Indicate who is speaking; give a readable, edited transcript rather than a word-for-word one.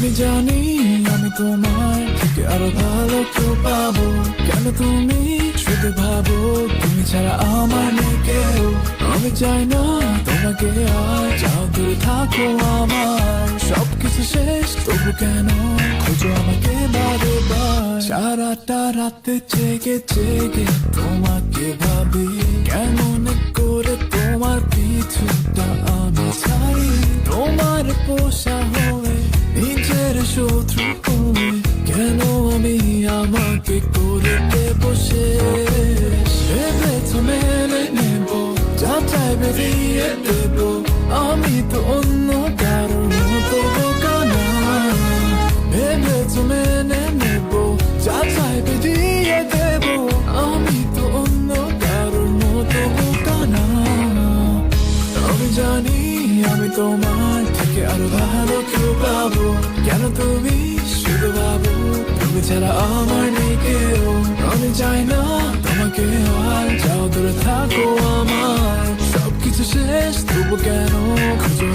Speaker 1: আমি জানি আমি তোমার থেকে আরো ভালো কেউ পাবো, কেন তুমি শুধু ভাবো তুমি ছাড়া আমার নেই কেউ। আমি চাই না তোমাকে আর, যাও দূরে থাকো আমার, সবকিছু শেষ তবু কেন খোঁজো আমাকে বারে বার। সারাটা রাতে জেগে জেগে তোমাকে ভাবি, কেমন করে তোমার পিছুটা আমি ছাড়ি। তোমার পোষা হয়ে নিজের শত্রু হয়ে কেন আমি আমাকে করে দেব শেষ। ভেবেছো মেনে নেব, যা চাইবে দিয়ে দেব, আমি তো অন্য কারোর মতো বোকা না। ভেবেছো মেনে নেব, যা চাইবে দিয়ে দেব, আমি তো অন্য কারোর মতো বোকা না। আমি জানি আমি তোমার থেকে আরো ভালো কেউ পাবো, কেন তুমি শুধু ভাবো তুমি ছাড়া আমার নেই কেউ। আমি চাই না তোমাকে আর, যাও দূরে থাকো আমার, সবকিছু শেষ তবু কেন খুঁজো